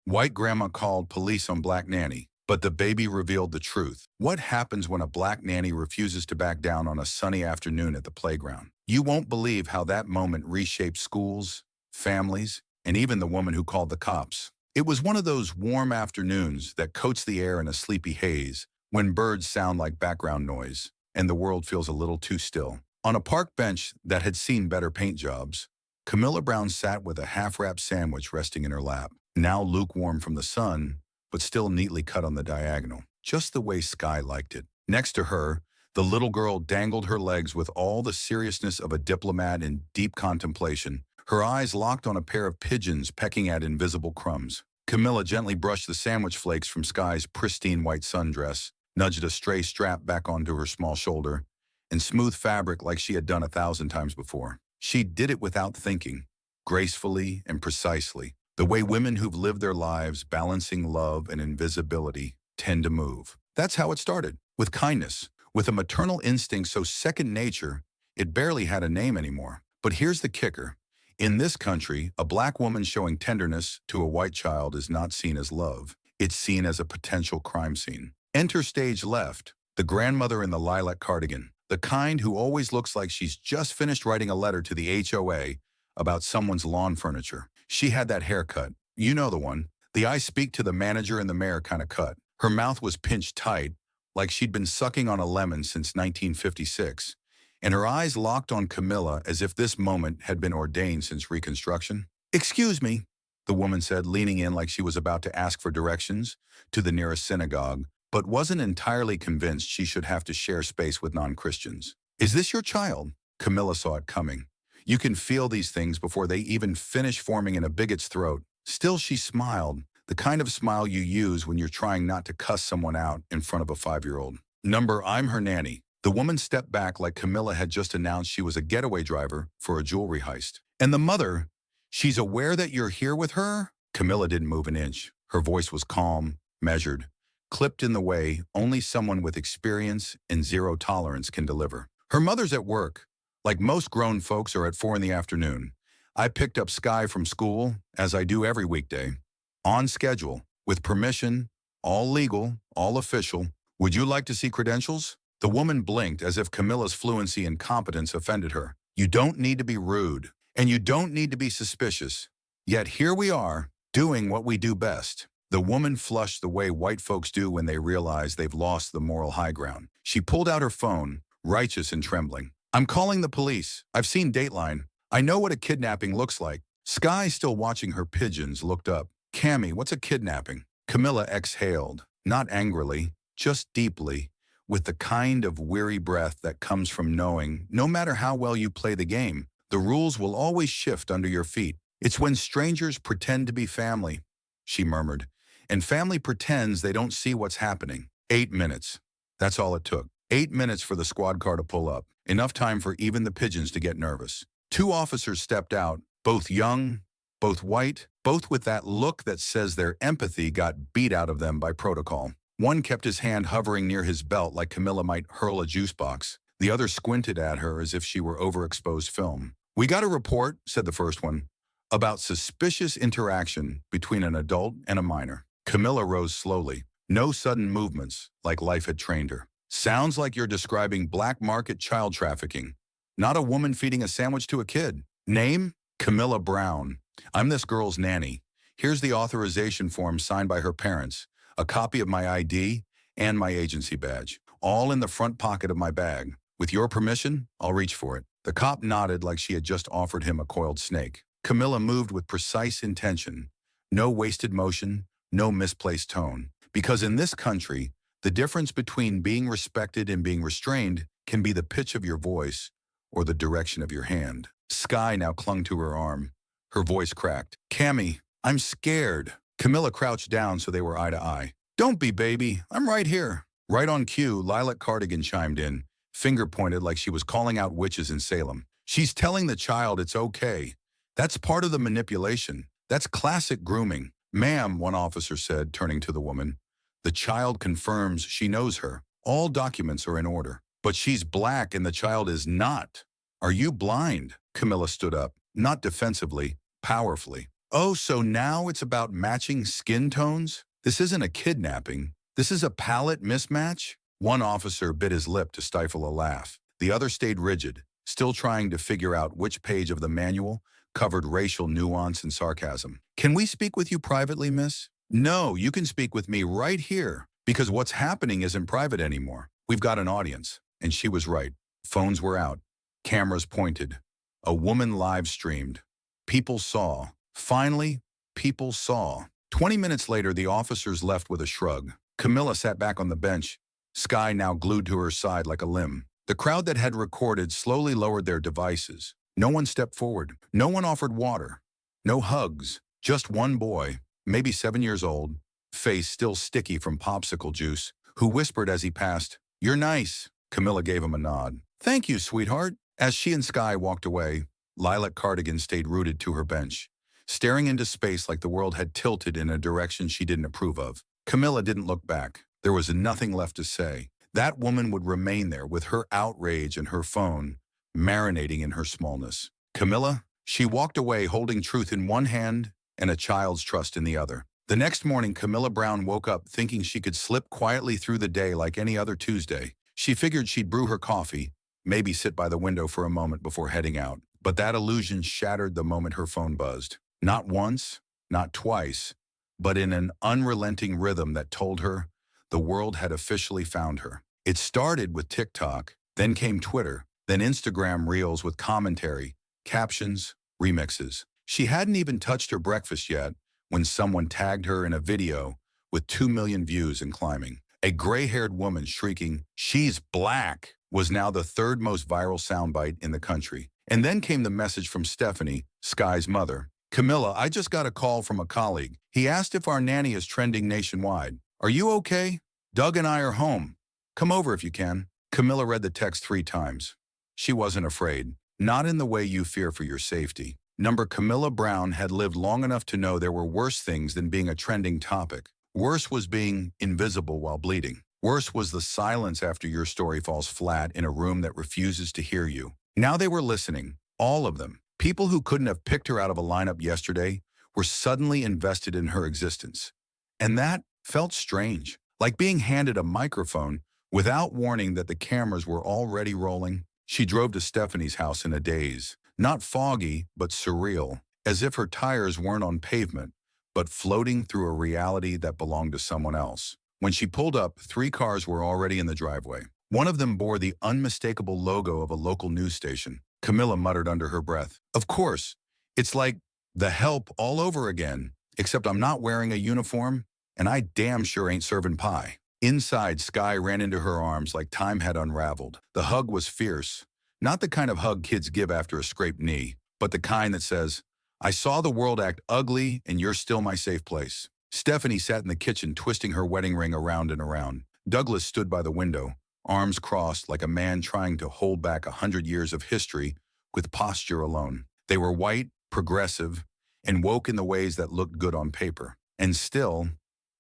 White grandma called police on black nanny, but the baby revealed the truth. What happens when a black nanny refuses to back down on a sunny afternoon at the playground? You won't believe how that moment reshaped schools, families, and even the woman who called the cops. It was one of those warm afternoons that coats the air in a sleepy haze, when birds sound like background noise, and the world feels a little too still. On a park bench that had seen better paint jobs, Camilla Brown sat with a half-wrapped sandwich resting in her lap, now lukewarm from the sun, but still neatly cut on the diagonal, just the way Sky liked it. Next to her, the little girl dangled her legs with all the seriousness of a diplomat in deep contemplation, her eyes locked on a pair of pigeons pecking at invisible crumbs. Camilla gently brushed the sandwich flakes from Sky's pristine white sundress, nudged a stray strap back onto her small shoulder, and smoothed fabric like she had done 1,000 times before. She did it without thinking, gracefully and precisely, the way women who've lived their lives balancing love and invisibility tend to move. That's how it started, with kindness, with a maternal instinct so second nature, it barely had a name anymore. But here's the kicker. In this country, a black woman showing tenderness to a white child is not seen as love. It's seen as a potential crime scene. Enter stage left, the grandmother in the lilac cardigan, the kind who always looks like she's just finished writing a letter to the HOA about someone's lawn furniture. She had that haircut. You know the one. The I speak to the manager and the mayor kind of cut. Her mouth was pinched tight, like she'd been sucking on a lemon since 1956. And her eyes locked on Camilla as if this moment had been ordained since Reconstruction. "Excuse me," the woman said, leaning in like she was about to ask for directions to the nearest synagogue, but wasn't entirely convinced she should have to share space with non-Christians. "Is this your child?" Camilla saw it coming. You can feel these things before they even finish forming in a bigot's throat. Still, she smiled, the kind of smile you use when you're trying not to cuss someone out in front of a 5-year-old. "Number, I'm her nanny." The woman stepped back like Camilla had just announced she was a getaway driver for a jewelry heist. "And the mother, she's aware that you're here with her?" Camilla didn't move an inch. Her voice was calm, measured, clipped in the way only someone with experience and zero tolerance can deliver. "Her mother's at work. Like most grown folks are at 4 in the afternoon. I picked up Sky from school, as I do every weekday. On schedule, with permission, all legal, all official. Would you like to see credentials?" The woman blinked as if Camilla's fluency and competence offended her. "You don't need to be rude, and you don't need to be suspicious. Yet here we are, doing what we do best." The woman flushed the way white folks do when they realize they've lost the moral high ground. She pulled out her phone, righteous and trembling. "I'm calling the police. I've seen Dateline. I know what a kidnapping looks like." Sky, still watching her pigeons, looked up. "Cammy, what's a kidnapping?" Camilla exhaled, not angrily, just deeply, with the kind of weary breath that comes from knowing, no matter how well you play the game, the rules will always shift under your feet. "It's when strangers pretend to be family," she murmured, "and family pretends they don't see what's happening." 8 minutes. That's all it took. 8 minutes for the squad car to pull up. Enough time for even the pigeons to get nervous. 2 officers stepped out, both young, both white, both with that look that says their empathy got beat out of them by protocol. One kept his hand hovering near his belt like Camilla might hurl a juice box. The other squinted at her as if she were overexposed film. "We got a report," said the first one, "about suspicious interaction between an adult and a minor." Camilla rose slowly. No sudden movements, like life had trained her. "Sounds like you're describing black market child trafficking, not a woman feeding a sandwich to a kid." "Name?" "Camilla Brown. I'm this girl's nanny. Here's the authorization form signed by her parents, a copy of my ID, and my agency badge, all in the front pocket of my bag. With your permission, I'll reach for it." The cop nodded like she had just offered him a coiled snake. Camilla moved with precise intention. No wasted motion, no misplaced tone. Because in this country, the difference between being respected and being restrained can be the pitch of your voice or the direction of your hand. Sky now clung to her arm. Her voice cracked. "Cammy, I'm scared." Camilla crouched down so they were eye to eye. "Don't be, baby. I'm right here." Right on cue, Lilac Cardigan chimed in, finger pointed like she was calling out witches in Salem. "She's telling the child it's okay. That's part of the manipulation. That's classic grooming." "Ma'am," one officer said, turning to the woman, "the child confirms she knows her. All documents are in order. But she's black and the child is not. Are you blind?" Camilla stood up, not defensively, powerfully. Oh, so now it's about matching skin tones? This isn't a kidnapping. This is a palette mismatch? One officer bit his lip to stifle a laugh. The other stayed rigid, still trying to figure out which page of the manual covered racial nuance and sarcasm. Can we speak with you privately, miss? No, you can speak with me right here, because what's happening isn't private anymore. We've got an audience. And she was right. Phones were out. Cameras pointed. A woman live streamed. People saw. Finally, people saw. 20 minutes later, the officers left with a shrug. Camilla sat back on the bench, Sky now glued to her side like a limb. The crowd that had recorded slowly lowered their devices. No one stepped forward. No one offered water. No hugs. Just one boy, maybe 7 years old, face still sticky from popsicle juice, who whispered as he passed, "You're nice." Camilla gave him a nod. "Thank you, sweetheart." As she and Sky walked away, Lilac Cardigan stayed rooted to her bench, staring into space like the world had tilted in a direction she didn't approve of. Camilla didn't look back. There was nothing left to say. That woman would remain there with her outrage and her phone, marinating in her smallness. Camilla, she walked away holding truth in one hand and a child's trust in the other. The next morning, Camilla Brown woke up thinking she could slip quietly through the day like any other Tuesday. She figured she'd brew her coffee, maybe sit by the window for a moment before heading out. But that illusion shattered the moment her phone buzzed. Not once, not twice, but in an unrelenting rhythm that told her the world had officially found her. It started with TikTok, then came Twitter, then Instagram Reels with commentary, captions, remixes. She hadn't even touched her breakfast yet when someone tagged her in a video with 2 million views and climbing. A gray-haired woman shrieking, "She's black," was now the third most viral soundbite in the country. And then came the message from Stephanie, Sky's mother. "Camilla, I just got a call from a colleague. He asked if our nanny is trending nationwide. Are you okay? Doug and I are home. Come over if you can." Camilla read the text 3 times. She wasn't afraid. Not in the way you fear for your safety. Number Camilla Brown had lived long enough to know there were worse things than being a trending topic. Worse was being invisible while bleeding. Worse was the silence after your story falls flat in a room that refuses to hear you. Now they were listening, all of them. People who couldn't have picked her out of a lineup yesterday were suddenly invested in her existence. And that felt strange, like being handed a microphone without warning that the cameras were already rolling. She drove to Stephanie's house in a daze, not foggy, but surreal, as if her tires weren't on pavement, but floating through a reality that belonged to someone else. When she pulled up, 3 cars were already in the driveway. One of them bore the unmistakable logo of a local news station. Camilla muttered under her breath, "Of course, it's like The Help all over again, except I'm not wearing a uniform, and I damn sure ain't serving pie." Inside, Sky ran into her arms like time had unraveled. The hug was fierce, not the kind of hug kids give after a scraped knee, but the kind that says, "I saw the world act ugly, and you're still my safe place." Stephanie sat in the kitchen twisting her wedding ring around and around. Douglas stood by the window, arms crossed like a man trying to hold back 100 years of history with posture alone. They were white, progressive, and woke in the ways that looked good on paper. And still,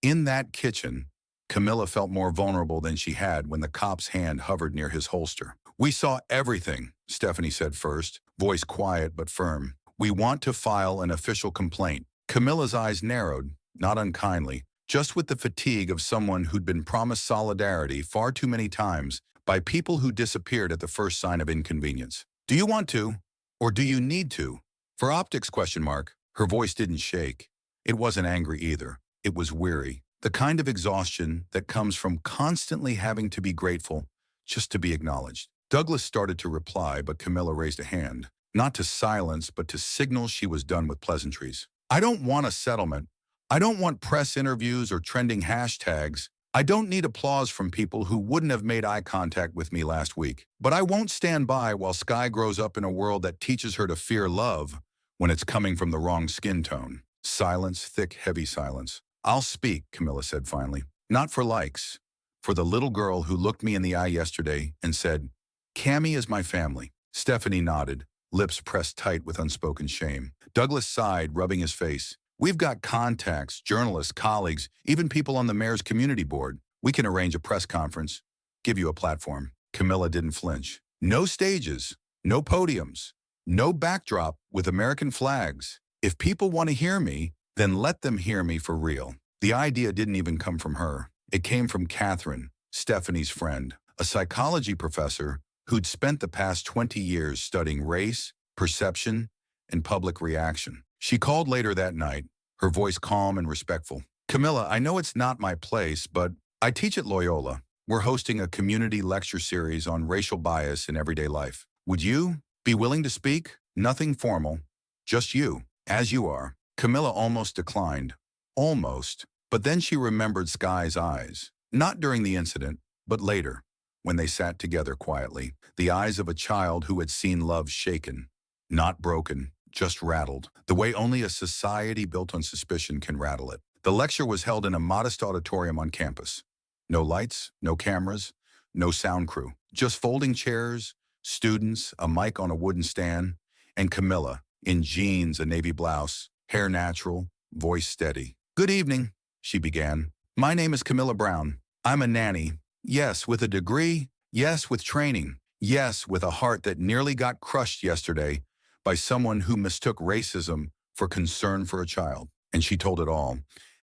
in that kitchen, Camilla felt more vulnerable than she had when the cop's hand hovered near his holster. "We saw everything," Stephanie said first, voice quiet but firm. "We want to file an official complaint." Camilla's eyes narrowed, not unkindly, just with the fatigue of someone who'd been promised solidarity far too many times by people who disappeared at the first sign of inconvenience. "Do you want to? Or do you need to?" For optics, question mark. Her voice didn't shake. It wasn't angry either. It was weary. The kind of exhaustion that comes from constantly having to be grateful just to be acknowledged. Douglas started to reply, but Camilla raised a hand, not to silence, but to signal she was done with pleasantries. "I don't want a settlement. I don't want press interviews or trending hashtags. I don't need applause from people who wouldn't have made eye contact with me last week. But I won't stand by while Sky grows up in a world that teaches her to fear love when it's coming from the wrong skin tone." Silence, thick, heavy silence. "I'll speak," Camilla said finally. "Not for likes. For the little girl who looked me in the eye yesterday and said, 'Cammy is my family.'" Stephanie nodded, lips pressed tight with unspoken shame. Douglas sighed, rubbing his face. "We've got contacts, journalists, colleagues, even people on the mayor's community board. We can arrange a press conference, give you a platform." Camilla didn't flinch. "No stages, no podiums, no backdrop with American flags. If people want to hear me, then let them hear me for real. The idea didn't even come from her. It came from Catherine, Stephanie's friend, a psychology professor who'd spent the past 20 years studying race, perception, and public reaction. She called later that night, her voice calm and respectful. "Camilla, I know it's not my place, but I teach at Loyola. We're hosting a community lecture series on racial bias in everyday life. Would you be willing to speak? Nothing formal, just you, as you are." Camilla almost declined. Almost. But then she remembered Sky's eyes. Not during the incident, but later, when they sat together quietly. The eyes of a child who had seen love shaken. Not broken, just rattled. The way only a society built on suspicion can rattle it. The lecture was held in a modest auditorium on campus. No lights, no cameras, no sound crew. Just folding chairs, students, a mic on a wooden stand, and Camilla, in jeans, a navy blouse, hair natural, voice steady. "Good evening," she began. "My name is Camilla Brown. I'm a nanny. Yes, with a degree. Yes, with training. Yes, with a heart that nearly got crushed yesterday by someone who mistook racism for concern for a child." And she told it all.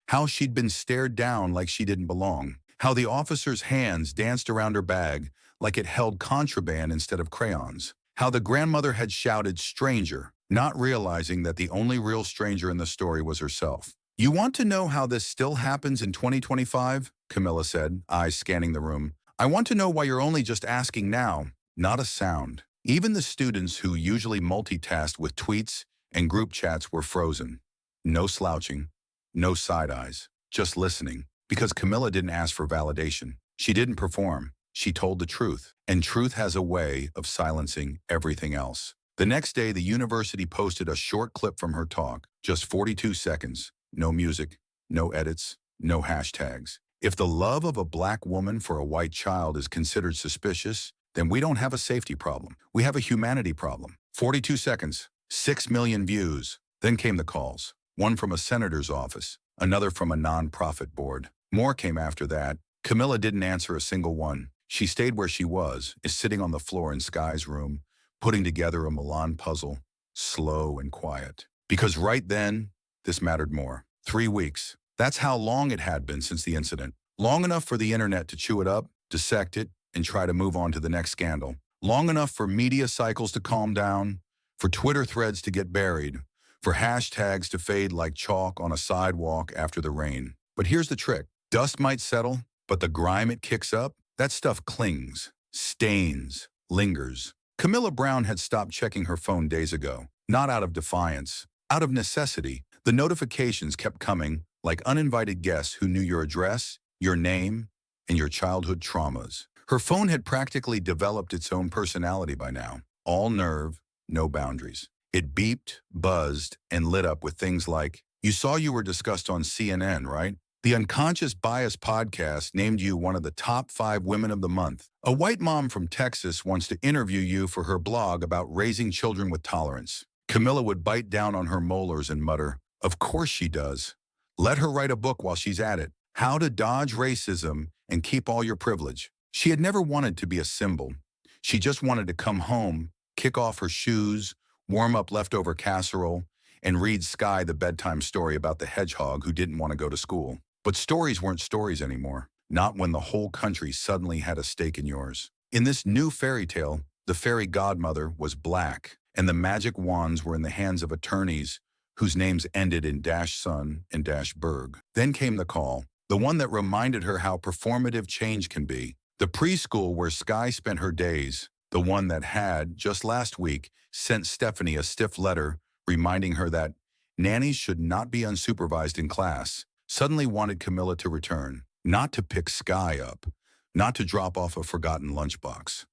How she'd been stared down like she didn't belong. How the officer's hands danced around her bag like it held contraband instead of crayons. How the grandmother had shouted "stranger," not realizing that the only real stranger in the story was herself. "You want to know how this still happens in 2025? Camilla said, eyes scanning the room. "I want to know why you're only just asking now." Not a sound. Even the students who usually multitasked with tweets and group chats were frozen. No slouching, no side eyes, just listening. Because Camilla didn't ask for validation. She didn't perform. She told the truth. And truth has a way of silencing everything else. The next day, the university posted a short clip from her talk, just 42 seconds. No music, no edits, no hashtags. If the love of a black woman for a white child is considered suspicious, then we don't have a safety problem. We have a humanity problem. 42 seconds, 6 million views. Then came the calls. One from a senator's office, another from a nonprofit board. More came after that. Camilla didn't answer a single one. She stayed where she was, sitting on the floor in Sky's room, putting together a Milan puzzle, slow and quiet. Because right then, this mattered more. 3 weeks. That's how long it had been since the incident. Long enough for the internet to chew it up, dissect it, and try to move on to the next scandal. Long enough for media cycles to calm down, for Twitter threads to get buried, for hashtags to fade like chalk on a sidewalk after the rain. But here's the trick. Dust might settle, but the grime it kicks up, that stuff clings, stains, lingers. Camilla Brown had stopped checking her phone days ago, not out of defiance, out of necessity. The notifications kept coming like uninvited guests who knew your address, your name, and your childhood traumas. Her phone had practically developed its own personality by now. All nerve, no boundaries. It beeped, buzzed, and lit up with things like, "You saw you were discussed on CNN, right? The Unconscious Bias podcast named you one of the top 5 women of the month. A white mom from Texas wants to interview you for her blog about raising children with tolerance." Camilla would bite down on her molars and mutter, "Of course she does. Let her write a book while she's at it. How to dodge racism and keep all your privilege." She had never wanted to be a symbol. She just wanted to come home, kick off her shoes, warm up leftover casserole, and read Sky the bedtime story about the hedgehog who didn't want to go to school. But stories weren't stories anymore, not when the whole country suddenly had a stake in yours. In this new fairy tale, the fairy godmother was black, and the magic wands were in the hands of attorneys whose names ended in -son and -berg. Then came the call, the one that reminded her how performative change can be. The preschool where Sky spent her days, the one that had, just last week, sent Stephanie a stiff letter reminding her that nannies should not be unsupervised in class, suddenly wanted Camilla to return, not to pick Sky up, not to drop off a forgotten lunchbox.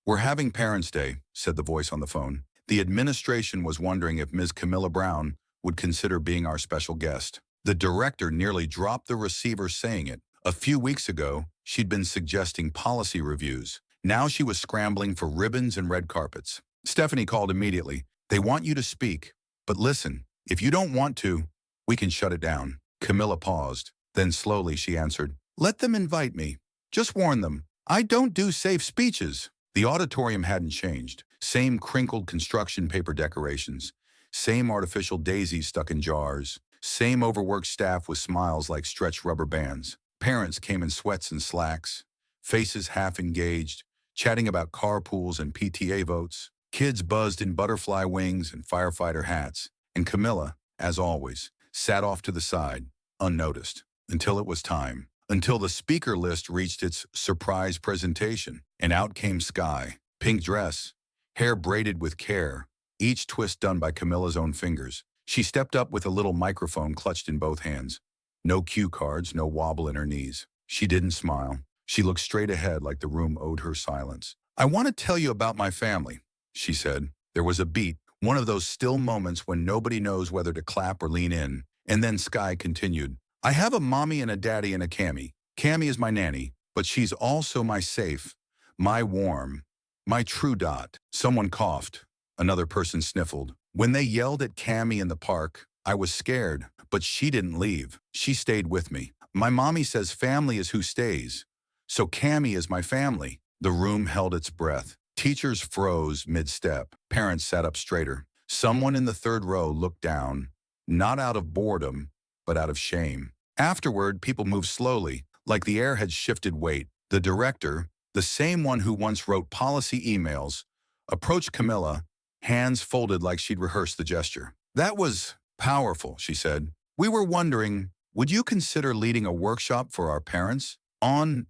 "We're having Parents' Day," said the voice on the phone. The administration was wondering if Ms. Camilla Brown would consider being our special guest. The director nearly dropped the receiver saying it. A few weeks ago, she'd been suggesting policy reviews. Now she was scrambling for ribbons and red carpets. Stephanie called immediately. "They want you to speak. But listen, if you don't want to, we can shut it down." Camilla paused. Then slowly she answered, "Let them invite me. Just warn them. I don't do safe speeches." The auditorium hadn't changed. Same crinkled construction paper decorations. Same artificial daisies stuck in jars. Same overworked staff with smiles like stretched rubber bands. Parents came in sweats and slacks, faces half engaged, chatting about carpools and PTA votes. Kids buzzed in butterfly wings and firefighter hats. And Camilla, as always, sat off to the side, unnoticed, until it was time. Until the speaker list reached its surprise presentation. And out came Sky, pink dress, hair braided with care, each twist done by Camilla's own fingers. She stepped up with a little microphone clutched in both hands. No cue cards, no wobble in her knees. She didn't smile. She looked straight ahead like the room owed her silence. "I want to tell you about my family," she said. There was a beat, one of those still moments when nobody knows whether to clap or lean in. And then Sky continued. "I have a mommy and a daddy and a Cammy. Cammy is my nanny, but she's also my safe, my warm, my true dot." Someone coughed. Another person sniffled. "When they yelled at Cammy in the park, I was scared, but she didn't leave. She stayed with me. My mommy says family is who stays. So Cammy is my family." The room held its breath. Teachers froze mid-step. Parents sat up straighter. Someone in the third row looked down, not out of boredom, but out of shame. Afterward, people moved slowly, like the air had shifted weight. The director, the same one who once wrote policy emails, approached Camilla, hands folded like she'd rehearsed the gesture. "That was powerful," she said. "We were wondering, would you consider leading a workshop for our parents on,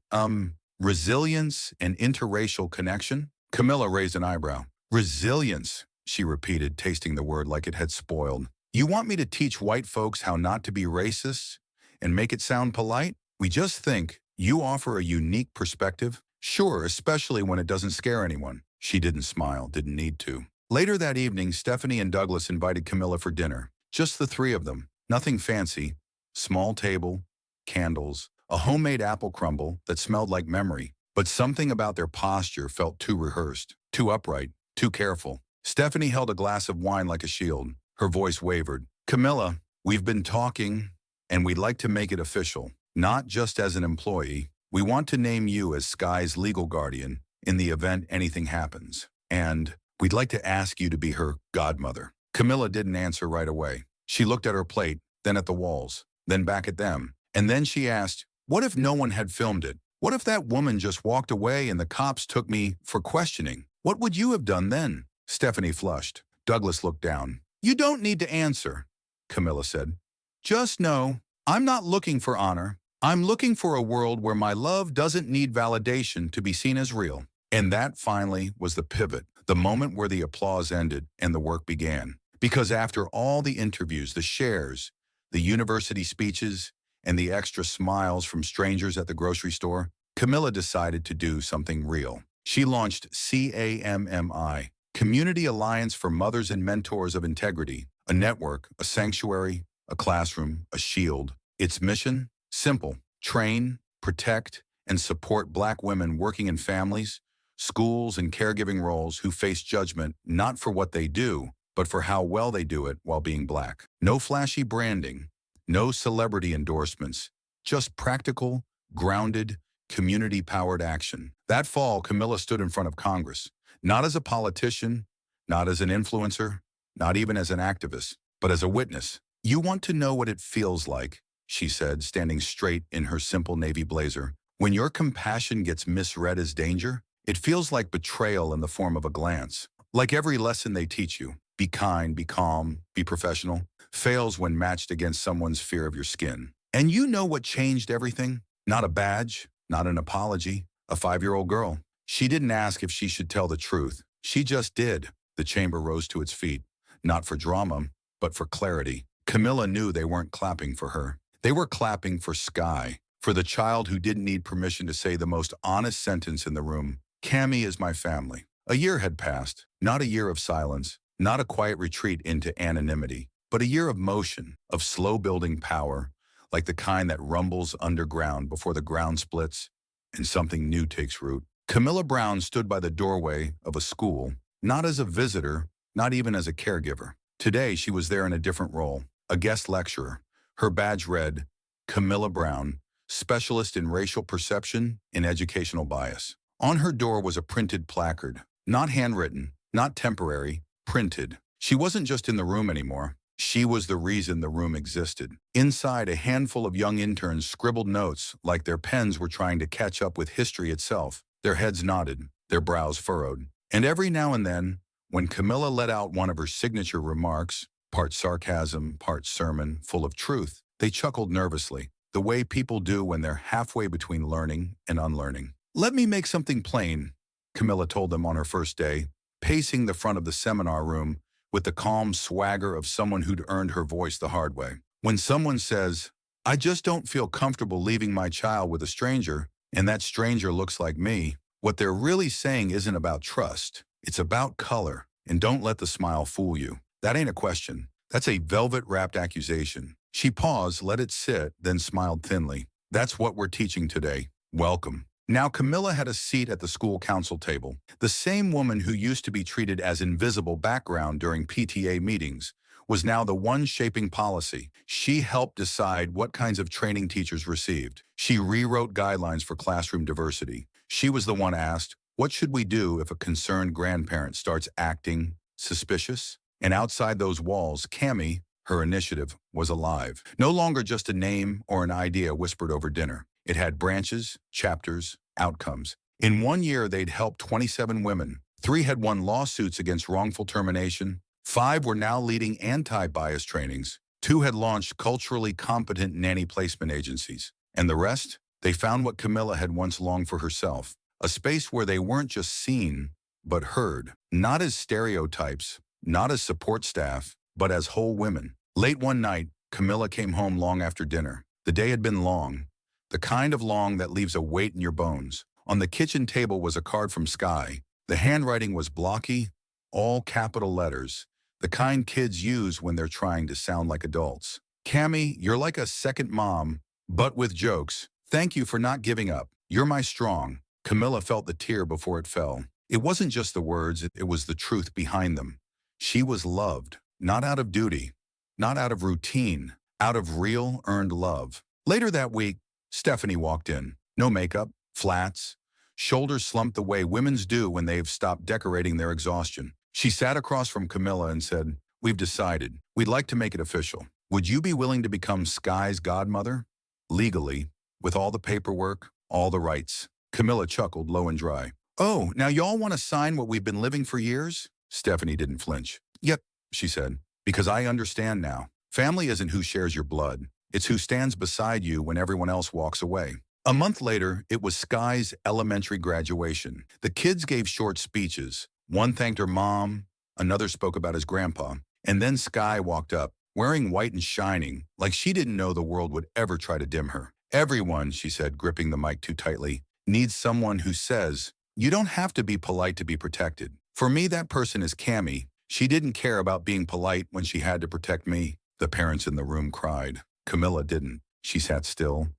resilience and interracial connection?" Camilla raised an eyebrow. "Resilience," she repeated, tasting the word like it had spoiled. "You want me to teach white folks how not to be racist and make it sound polite? We just think you offer a unique perspective." "Sure, especially when it doesn't scare anyone." She didn't smile, didn't need to. Later that evening, Stephanie and Douglas invited Camilla for dinner. Just the three of them. Nothing fancy. Small table, candles, a homemade apple crumble that smelled like memory. But something about their posture felt too rehearsed, too upright, too careful. Stephanie held a glass of wine like a shield. Her voice wavered. "Camilla, we've been talking, and we'd like to make it official. Not just as an employee. We want to name you as Sky's legal guardian in the event anything happens. And we'd like to ask you to be her godmother." Camilla didn't answer right away. She looked at her plate, then at the walls, then back at them. And then she asked, "What if no one had filmed it? What if that woman just walked away and the cops took me for questioning? What would you have done then?" Stephanie flushed. Douglas looked down. "You don't need to answer," Camilla said. "Just know, I'm not looking for honor. I'm looking for a world where my love doesn't need validation to be seen as real." And that finally was the pivot, the moment where the applause ended and the work began. Because after all the interviews, the shares, the university speeches, and the extra smiles from strangers at the grocery store, Camilla decided to do something real. She launched CAMMI, Community Alliance for Mothers and Mentors of Integrity, a network, a sanctuary, a classroom, a shield. Its mission? Simple: train, protect, and support Black women working in families, schools, and caregiving roles who face judgment not for what they do, but for how well they do it while being Black. No flashy branding, no celebrity endorsements, just practical, grounded, community-powered action. That fall, Camilla stood in front of Congress, not as a politician, not as an influencer, not even as an activist, but as a witness. "You want to know what it feels like," she said, standing straight in her simple navy blazer. "When your compassion gets misread as danger, it feels like betrayal in the form of a glance. Like every lesson they teach you, be kind, be calm, be professional, fails when matched against someone's fear of your skin. And you know what changed everything? Not a badge, not an apology, a 5-year-old girl. She didn't ask if she should tell the truth. She just did." The chamber rose to its feet, not for drama, but for clarity. Camilla knew they weren't clapping for her. They were clapping for Sky, for the child who didn't need permission to say the most honest sentence in the room. "Cammy is my family." A year had passed, not a year of silence, not a quiet retreat into anonymity, but a year of motion, of slow-building power, like the kind that rumbles underground before the ground splits and something new takes root. Camilla Brown stood by the doorway of a school, not as a visitor, not even as a caregiver. Today, she was there in a different role, a guest lecturer. Her badge read, "Camilla Brown, Specialist in Racial Perception and Educational Bias." On her door was a printed placard, not handwritten, not temporary, printed. She wasn't just in the room anymore. She was the reason the room existed. Inside, a handful of young interns scribbled notes like their pens were trying to catch up with history itself. Their heads nodded, their brows furrowed. And every now and then, when Camilla let out one of her signature remarks, part sarcasm, part sermon, full of truth, they chuckled nervously, the way people do when they're halfway between learning and unlearning. "Let me make something plain," Camilla told them on her first day, pacing the front of the seminar room with the calm swagger of someone who'd earned her voice the hard way. "When someone says, 'I just don't feel comfortable leaving my child with a stranger, and that stranger looks like me,' what they're really saying isn't about trust. It's about color, and don't let the smile fool you. That ain't a question. That's a velvet-wrapped accusation." She paused, let it sit, then smiled thinly. "That's what we're teaching today. Welcome." Now Camilla had a seat at the school council table. The same woman who used to be treated as invisible background during PTA meetings was now the one shaping policy. She helped decide what kinds of training teachers received. She rewrote guidelines for classroom diversity. She was the one asked, "What should we do if a concerned grandparent starts acting suspicious?" And outside those walls, Cammie, her initiative, was alive. No longer just a name or an idea whispered over dinner. It had branches, chapters, outcomes. In 1 year, they'd helped 27 women. 3 had won lawsuits against wrongful termination. 5 were now leading anti-bias trainings. 2 had launched culturally competent nanny placement agencies. And the rest? They found what Camilla had once longed for herself, a space where they weren't just seen, but heard. Not as stereotypes, not as support staff, but as whole women. Late one night, Camilla came home long after dinner. The day had been long, the kind of long that leaves a weight in your bones. On the kitchen table was a card from Sky. The handwriting was blocky, all capital letters, the kind kids use when they're trying to sound like adults. "Cammie, you're like a second mom, but with jokes. Thank you for not giving up. You're my strong." Camilla felt the tear before it fell. It wasn't just the words, it was the truth behind them. She was loved, not out of duty, not out of routine, out of real, earned love. Later that week, Stephanie walked in. No makeup, flats, shoulders slumped the way women's do when they've stopped decorating their exhaustion. She sat across from Camilla and said, "We've decided. We'd like to make it official. Would you be willing to become Sky's godmother? Legally, with all the paperwork, all the rights." Camilla chuckled low and dry. "Oh, now y'all want to sign what we've been living for years?" Stephanie didn't flinch. "Yep," she said, "because I understand now. Family isn't who shares your blood. It's who stands beside you when everyone else walks away." A month later, it was Sky's elementary graduation. The kids gave short speeches. One thanked her mom, another spoke about his grandpa, and then Sky walked up, wearing white and shining, like she didn't know the world would ever try to dim her. "Everyone," she said, gripping the mic too tightly, "needs someone who says, 'You don't have to be polite to be protected.' For me, that person is Cammie. She didn't care about being polite when she had to protect me." The parents in the room cried. Camilla didn't. She sat still,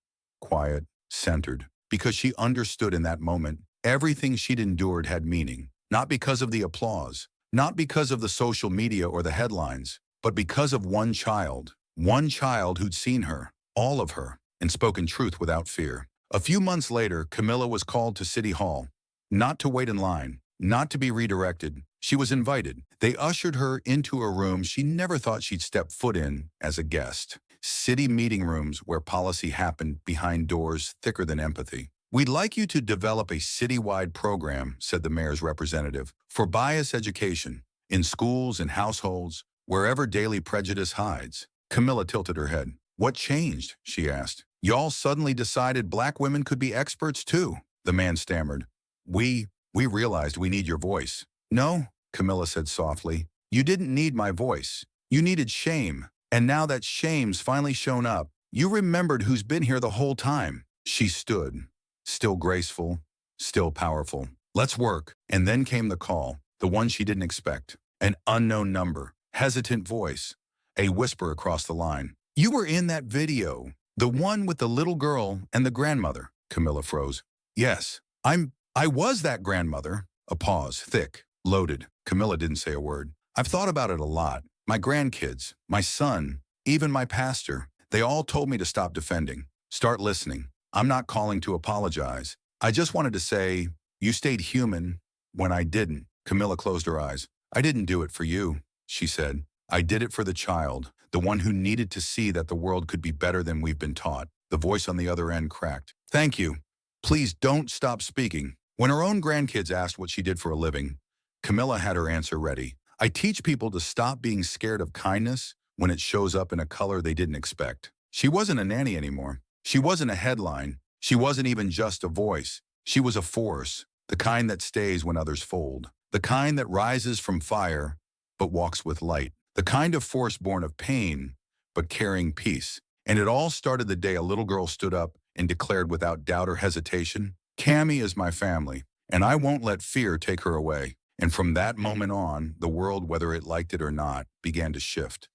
quiet, centered, because she understood in that moment everything she'd endured had meaning, not because of the applause, not because of the social media or the headlines, but because of one child who'd seen her, all of her, and spoken truth without fear. A few months later, Camilla was called to City Hall, not to wait in line, not to be redirected. She was invited. They ushered her into a room she never thought she'd step foot in as a guest. City meeting rooms where policy happened behind doors thicker than empathy. "We'd like you to develop a citywide program," said the mayor's representative, "for bias education, in schools and households, wherever daily prejudice hides." Camilla tilted her head. "What changed?" she asked. "Y'all suddenly decided black women could be experts too?" The man stammered. We realized we need your voice." "No," Camilla said softly. "You didn't need my voice. You needed shame. And now that shame's finally shown up, you remembered who's been here the whole time." She stood, still graceful, still powerful. "Let's work." And then came the call, the one she didn't expect. An unknown number, hesitant voice, a whisper across the line. "You were in that video, the one with the little girl and the grandmother." Camilla froze. "Yes, I was that grandmother." A pause, thick, loaded. Camilla didn't say a word. "I've thought about it a lot. My grandkids, my son, even my pastor, they all told me to stop defending. Start listening. I'm not calling to apologize. I just wanted to say, you stayed human when I didn't." Camilla closed her eyes. "I didn't do it for you," she said. I did it for the child, the one who needed to see that the world could be better than we've been taught. The voice on the other end cracked. Thank you. Please don't stop speaking. When her own grandkids asked what she did for a living, Camilla had her answer ready. I teach people to stop being scared of kindness when it shows up in a color they didn't expect. She wasn't a nanny anymore. She wasn't a headline. She wasn't even just a voice. She was a force, the kind that stays when others fold, the kind that rises from fire but walks with light, the kind of force born of pain but carrying peace. And it all started the day a little girl stood up and declared without doubt or hesitation, "Cammy is my family, and I won't let fear take her away." And from that moment on, the world, whether it liked it or not, began to shift.